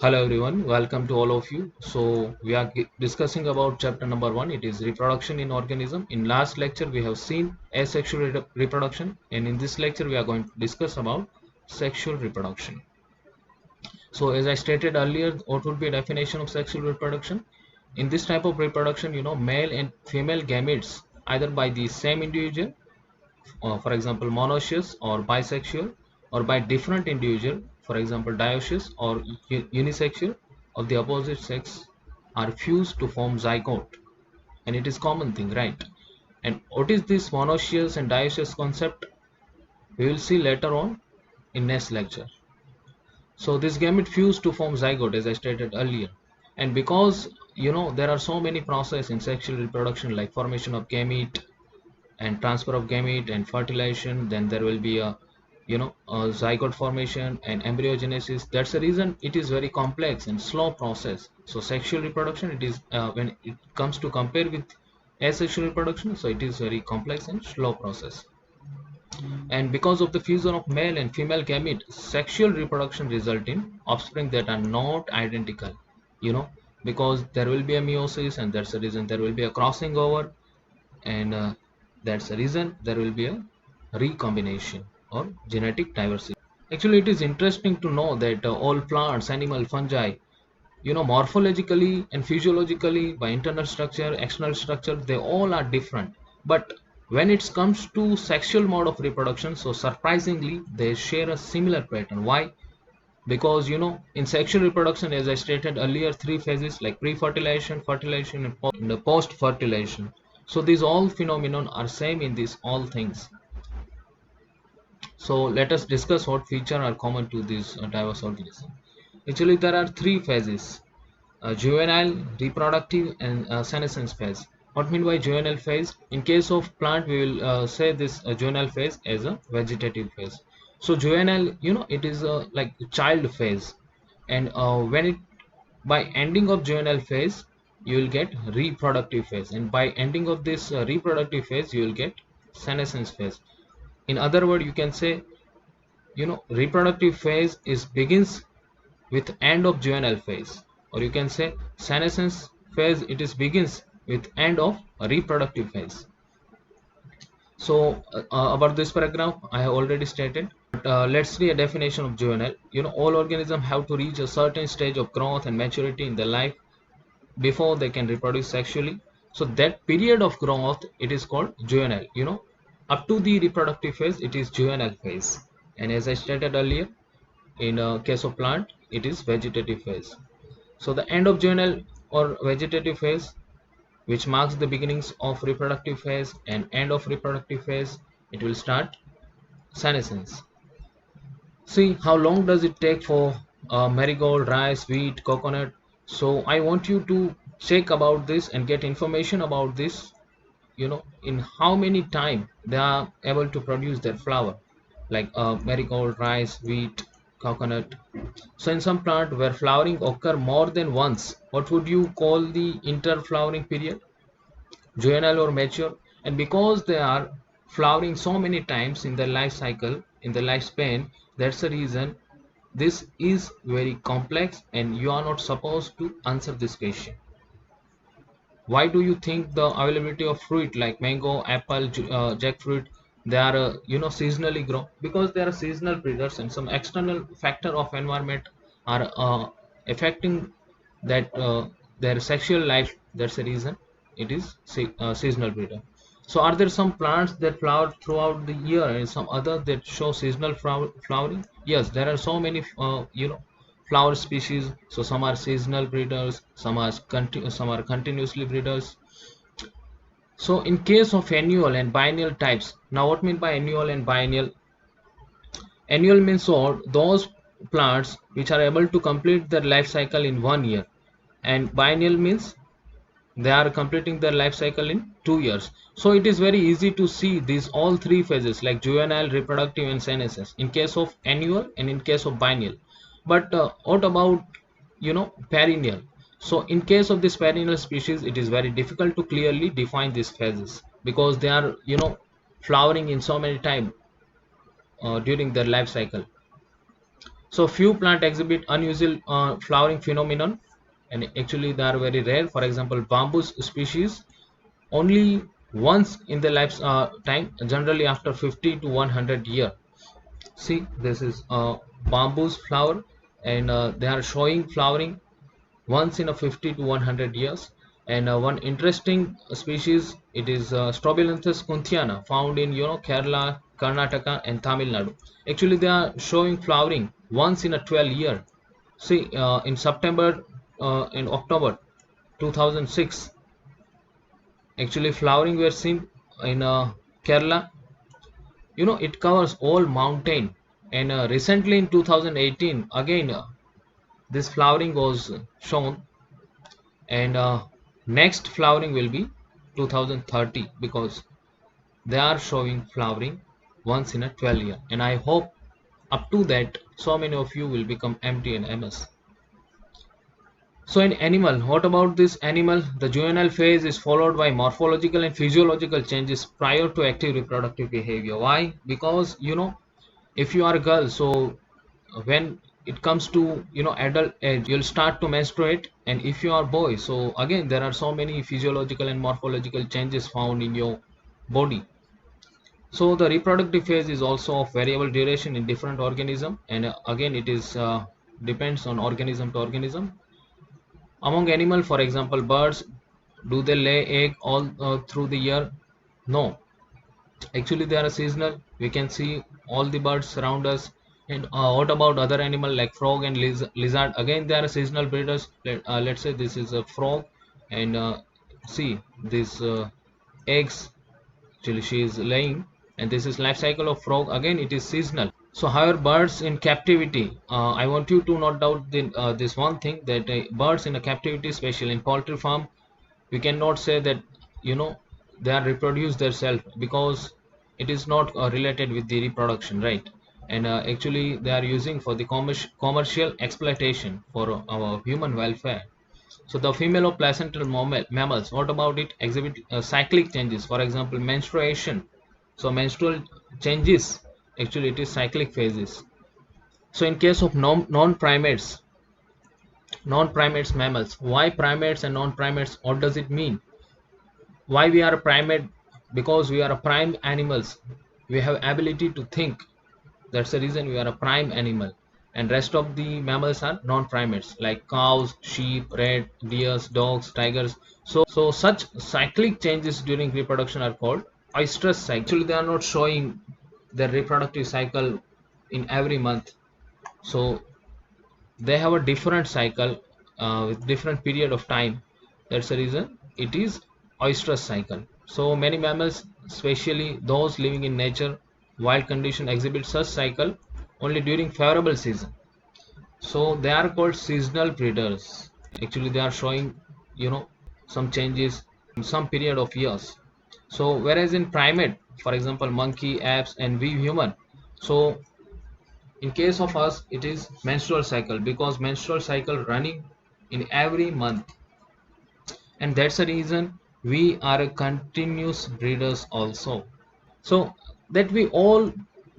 Hello everyone, welcome to all of you. So we are discussing about chapter number 1. It is reproduction in organism. In last lecture we have seen asexual reproduction, and in this lecture we are going to discuss about sexual reproduction. So as I stated earlier, what would be a definition of sexual reproduction? In this type of reproduction, male and female gametes either by the same individual, for example monoecious or bisexual, or by different individual, for example dioecious or unisexual, of the opposite sex are fused to form zygote. And it is common thing, right? And what is this monoecious and dioecious concept? We will see later on in next lecture. So this gamete fused to form zygote, as I stated earlier. And because there are so many processes in sexual reproduction, like formation of gamete and transfer of gamete and fertilization, then there will be a zygote formation and embryogenesis. That's the reason it is very complex and slow process. So sexual reproduction, it is when it comes to compare with asexual reproduction, so it is very complex and slow process. And because of the fusion of male and female gamete, sexual reproduction result in offspring that are not identical, you know because there will be a meiosis, and that's the reason there will be a crossing over, and that's the reason there will be a recombination or genetic diversity. Actually, it is interesting to know that all plants, animal, fungi, morphologically and physiologically, by internal structure, external structure, they all are different. But when it comes to sexual mode of reproduction, so surprisingly they share a similar pattern. Why? Because in sexual reproduction, as I stated earlier, three phases like pre-fertilization, fertilization, and the post-fertilization. So these all phenomenon are same in these all things. So let us discuss what feature are common to these diverse organisms. Actually, there are three phases: juvenile, reproductive, and senescence phase. What mean by juvenile phase? In case of plant, we will say this juvenile phase as a vegetative phase. So juvenile, it is like child phase, and when it by ending of juvenile phase, you will get reproductive phase, and by ending of this reproductive phase, you will get senescence phase. In other word, you can say, reproductive phase is begins with end of juvenile phase, or you can say senescence phase, it is begins with end of reproductive phase. So about this paragraph I have already stated, but let's see a definition of juvenile. All organisms have to reach a certain stage of growth and maturity in their life before they can reproduce sexually. So that period of growth, it is called juvenile. Up to the reproductive phase, it is juvenile phase. And as I stated earlier, in case of plant, it is vegetative phase. So the end of juvenile or vegetative phase, which marks the beginnings of reproductive phase, and end of reproductive phase, it will start senescence. See, how long does it take for marigold, rice, wheat, coconut? So I want you to check about this and get information about this. In how many time they are able to produce their flower, like marigold, rice, wheat, coconut. So in some plant where flowering occur more than once, what would you call the interflowering period? Juvenile or mature? And because they are flowering so many times in their life cycle, in the lifespan, that's the reason this is very complex, and you are not supposed to answer this question. Why do you think the availability of fruit like mango, apple, jackfruit, they are seasonally grow? Because they are seasonal breeders, and some external factor of environment are affecting that their sexual life. That's the reason it is seasonal breeder. So are there some plants that flower throughout the year and some other that show seasonal flowering? Yes, there are so many flower species. So some are seasonal breeders, some are continuously breeders. So in case of annual and biennial types, now what mean by annual and biennial? Annual means what? Those plants which are able to complete their life cycle in 1 year, and biennial means they are completing their life cycle in 2 years. So it is very easy to see these all three phases like juvenile, reproductive, and senescence in case of annual and in case of biennial. But what about perennial? So in case of this perennial species, it is very difficult to clearly define these phases because they are flowering in so many time during their life cycle. So few plant exhibit unusual flowering phenomenon, and actually they are very rare. For example, bamboo species only once in the lifetime, generally after 50 to 100 year. See, this is bamboo's flower, and they are showing flowering once in a 50 to 100 years. And one interesting species, it is Strobilanthes kunthiana, found in Kerala, Karnataka, and Tamil Nadu. Actually, they are showing flowering once in a 12 year. See, in September, in October 2006, actually flowering were seen in Kerala. It covers all mountain, and recently in 2018, again this flowering was shown, and next flowering will be 2030, because they are showing flowering once in a 12 year, and I hope up to that so many of you will become MT and MS. So in animal, what about this animal? The juvenile phase is followed by morphological and physiological changes prior to active reproductive behavior. Why? Because if you are a girl, so when it comes to adult age, you'll start to menstruate, and if you are boy, so again there are so many physiological and morphological changes found in your body. So the reproductive phase is also of variable duration in different organism, and again it is depends on organism to organism. Among animal, for example, birds, do they lay egg all through the year? No, actually they are seasonal. We can see all the birds around us. And what about other animal like frog and lizard? Again, they are seasonal breeders. Let's say this is a frog, and see these eggs. Actually, she is laying, and this is life cycle of frog. Again, it is seasonal. So, however, birds in captivity, I want you to note out this one thing, that birds in a captivity, especially in poultry farm, we cannot say that you know they are reproduce themselves, because it is not related with the reproduction, right? And actually they are using for the commercial exploitation for our human welfare. So the female of placental mammals, what about it, exhibit cyclic changes, for example menstruation. So menstrual changes, actually it is cyclic phases. So in case of non-primates, non-primates mammals, why primates and non-primates, what does it mean? Why we are a primate? Because we are a prime animals, we have ability to think. That's the reason we are a prime animal. And rest of the mammals are non-primates, like cows, sheep, rat, deers, dogs, tigers. So such cyclic changes during reproduction are called oestrus cycle. Actually they are not showing their reproductive cycle in every month, so they have a different cycle with different period of time. That's the reason it is oestrus cycle. So many mammals, especially those living in nature wild condition, exhibit such cycle only during favorable season. So they are called seasonal breeders. Actually they are showing you know some changes in some period of years. So whereas in primate, for example monkey, apes, and we human, so in case of us it is menstrual cycle, because menstrual cycle running in every month, and that's the reason we are a continuous breeders also. So that we all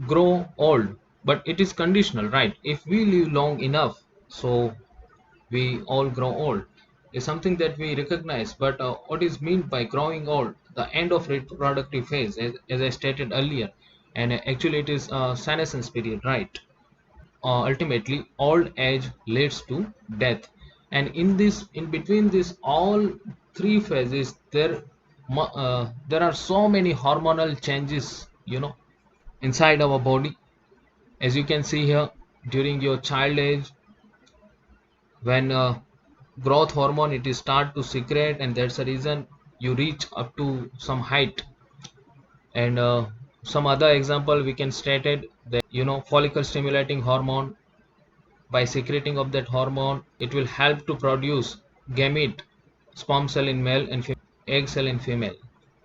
grow old, but it is conditional, right? If we live long enough, so we all grow old is something that we recognize. But what is meant by growing old? The end of reproductive phase, as I stated earlier, and actually it is senescence period, right? Ultimately old age leads to death. And in between this all three phases, there are so many hormonal changes inside our body. As you can see here, during your child age, when growth hormone it is start to secrete, and that's the reason you reach up to some height. And some other example we can state it, that follicle stimulating hormone, by secreting of that hormone it will help to produce gamete, sperm cell in male and egg cell in female.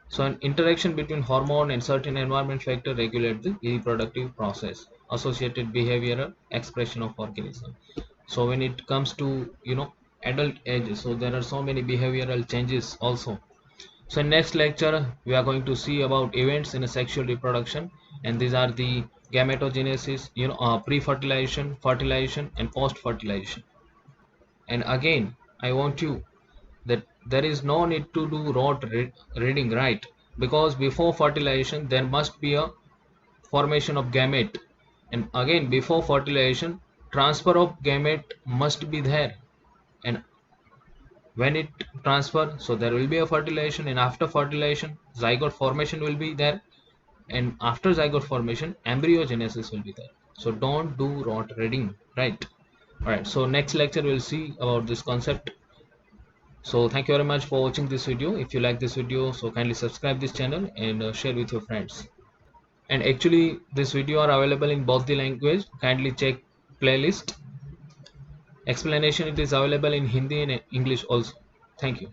So an interaction between hormone and certain environment factor regulate the reproductive process, associated behavioral expression of organism. So when it comes to adult age, so there are so many behavioral changes also. So in next lecture we are going to see about events in a sexual reproduction, and these are the gametogenesis, pre-fertilization, fertilization, and post-fertilization. And again, I want you that there is no need to do reading, right? Because before fertilization there must be a formation of gamete, and again before fertilization transfer of gamete must be there, and when it transfer, so there will be a fertilization, and after fertilization zygote formation will be there, and after zygote formation embryogenesis will be there. So don't do rot reading, right? All right, so next lecture we'll see about this concept. So thank you very much for watching this video. If you like this video, so kindly subscribe this channel and share with your friends. And actually this video are available in both the language. Kindly check playlist explanation. It is available in Hindi and English also. Thank you.